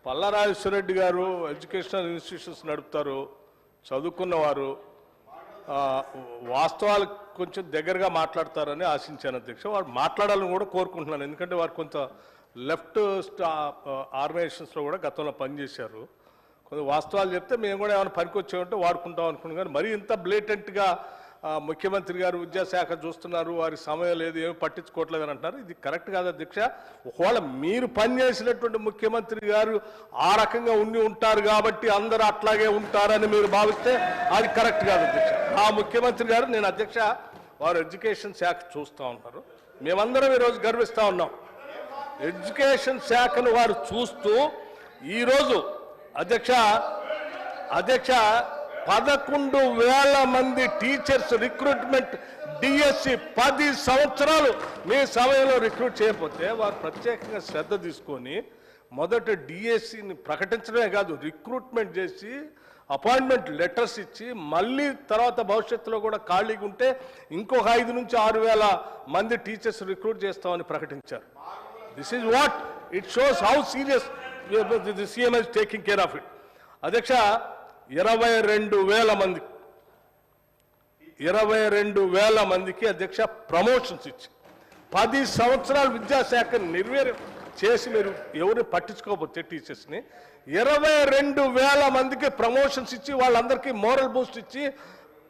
పల్లారాజేశ్వరరెడ్డి గారు educational institutions నడుపుతారు, చదువుకున్నవారు, వాస్తవాలు కొంచెం దగ్గరగా మాట్లాడతారని ఆశించాను అధ్యక్ష. వారు మాట్లాడాలని కూడా కోరుకుంటున్నాను, ఎందుకంటే వారు కొంత లెఫ్ట్ ఆర్గనైజేషన్స్లో కూడా గతంలో పనిచేశారు. కొంచెం వాస్తవాలు చెప్తే మేము కూడా ఏమైనా పనికి వచ్చామంటే వాడుకుంటాం అనుకున్నాం. కానీ మరీ ఇంత బ్లేటెంట్గా ముఖ్యమంత్రి గారు విద్యాశాఖ చూస్తున్నారు, వారి సమయం లేదు, ఏమి పట్టించుకోవట్లేదు అని అంటున్నారు. ఇది కరెక్ట్ కాదు అధ్యక్ష. ఒకవేళ మీరు పనిచేసినటువంటి ముఖ్యమంత్రి గారు ఆ రకంగా ఉండి ఉంటారు కాబట్టి అందరూ అట్లాగే ఉంటారని మీరు భావిస్తే అది కరెక్ట్ కాదు అధ్యక్ష. ఆ ముఖ్యమంత్రి గారు, నేను అధ్యక్ష, వారు ఎడ్యుకేషన్ శాఖ చూస్తూ ఉంటారు. మేమందరం ఈరోజు గర్విస్తూ ఉన్నాం. ఎడ్యుకేషన్ శాఖను వారు చూస్తూ ఈరోజు అధ్యక్ష 11,000 మంది టీచర్స్ రిక్రూట్మెంట్ డిఎస్సి 10 సంవత్సరాలు మీ సమయంలో రిక్రూట్ చేయకపోతే వారు ప్రత్యేకంగా శ్రద్ధ తీసుకొని మొదట డిఎస్సిని ప్రకటించడమే కాదు, రిక్రూట్మెంట్ చేసి అపాయింట్మెంట్ లెటర్స్ ఇచ్చి మళ్ళీ తర్వాత భవిష్యత్తులో కూడా ఖాళీగా ఉంటే ఇంకొక 5 నుంచి 6,000 మంది టీచర్స్ రిక్రూట్ చేస్తామని ప్రకటించారు. This is what it shows how serious the CM is taking care of it. అధ్యక్ష, 22,000 మందికి అధ్యక్ష ప్రమోషన్స్ ఇచ్చి 10 సంవత్సరాలు విద్యాశాఖ నిర్వీర్యం చేసి మీరు ఎవరు పట్టించుకోకపోతే టీచర్స్ని 22,000 మందికి ప్రమోషన్స్ ఇచ్చి వాళ్ళందరికీ మోరల్ బూస్ట్ ఇచ్చి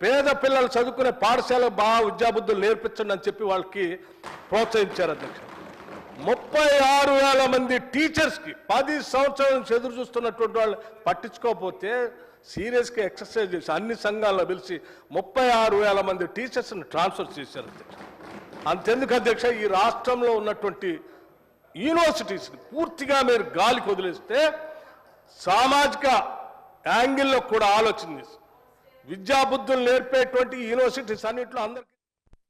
పేద పిల్లలు చదువుకునే పాఠశాల బాగా విద్యాబుద్ధులు నేర్పించండి అని చెప్పి వాళ్ళకి ప్రోత్సహించారు అధ్యక్ష. 36,000 మంది టీచర్స్కి 10 సంవత్సరాల నుంచి ఎదురు చూస్తున్నటువంటి వాళ్ళు పట్టించుకోకపోతే సీరియస్గా ఎక్సర్సైజ్ చేసి అన్ని సంఘాలను పిలిచి 36,000 మంది టీచర్స్ని ట్రాన్స్ఫర్ చేశారు అధ్యక్ష. అంతెందుకు అధ్యక్ష, ఈ రాష్ట్రంలో ఉన్నటువంటి యూనివర్సిటీస్ని పూర్తిగా మీరు గాలికి వదిలేస్తే సామాజిక యాంగిల్లో కూడా ఆలోచన చేసి విద్యాబుద్ధులు నేర్పేటువంటి యూనివర్సిటీస్ అన్నింటిలో అందరికీ